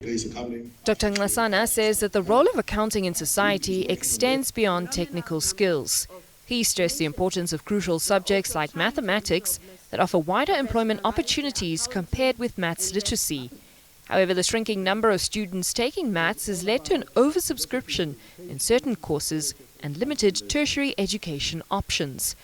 Dr. Nxasana says that the role of accounting in society extends beyond technical skills. He stressed the importance of crucial subjects like mathematics that offer wider employment opportunities compared with maths literacy. However, the shrinking number of students taking maths has led to an oversubscription in certain courses and limited tertiary education options.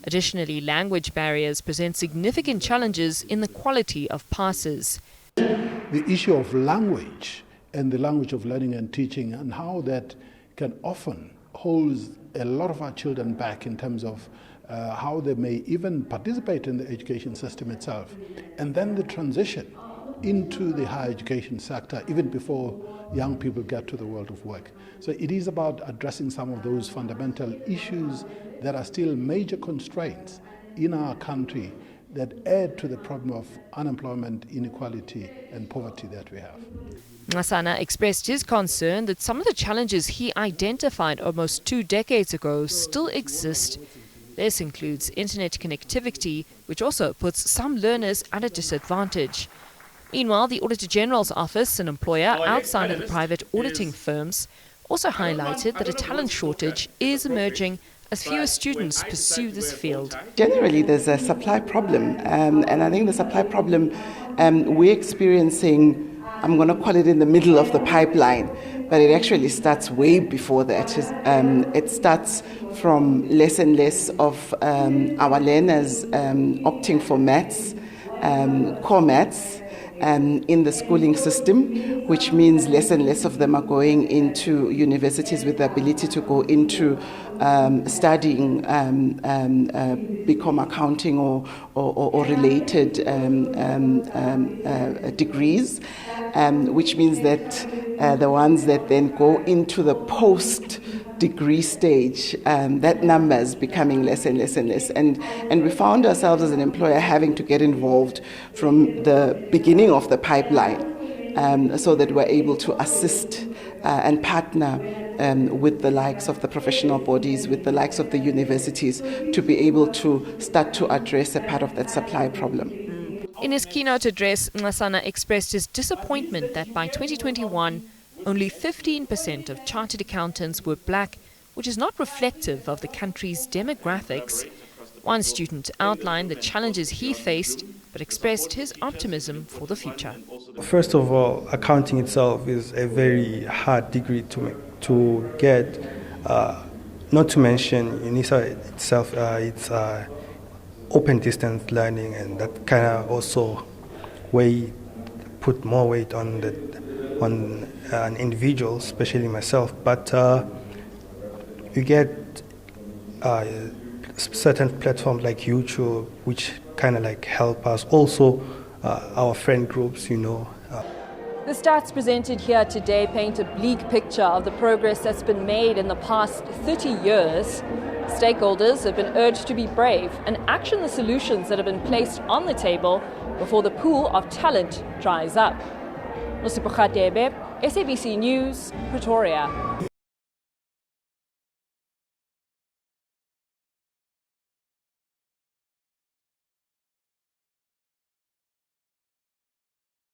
Additionally, language barriers present significant challenges in the quality of passes. The issue of language and the language of learning and teaching and how that can often hold a lot of our children back in terms of how they may even participate in the education system itself. And then the transition into the higher education sector even before young people get to the world of work. So it is about addressing some of those fundamental issues that are still major constraints in our country that add to the problem of unemployment, inequality and poverty that we have. Nxasana expressed his concern that some of the challenges he identified almost 2 decades ago still exist. This includes internet connectivity, which also puts some learners at a disadvantage. Meanwhile, the Auditor General's Office, an employer outside of the private auditing firms, also highlighted that a talent shortage is emerging as fewer students pursue this field. Generally, there's a supply problem, and I think the supply problem we're experiencing, I'm going to call it in the middle of the pipeline, but it actually starts way before that. It starts from less and less of our learners opting for maths, core maths, in the schooling system, which means less and less of them are going into universities with the ability to go into studying become accounting or related degrees, which means that the ones that then go into the post-degree stage, that number is becoming less and less and less. And we found ourselves as an employer having to get involved from the beginning of the pipeline so that we're able to assist and partner with the likes of the professional bodies, with the likes of the universities, to be able to start to address a part of that supply problem. In his keynote address, Nxasana expressed his disappointment that by 2021, only 15% of chartered accountants were black, which is not reflective of the country's demographics. One student outlined the challenges he faced, but expressed his optimism for the future. First of all, accounting itself is a very hard degree to get. Not to mention UNISA itself, it's open distance learning, and that kind of also put more weight on an individual, especially myself. But you get certain platforms like YouTube, which kind of like help us. Also, our friend groups, The stats presented here today paint a bleak picture of the progress that's been made in the past 30 years. Stakeholders have been urged to be brave and action the solutions that have been placed on the table before the pool of talent dries up. SABC News, Pretoria.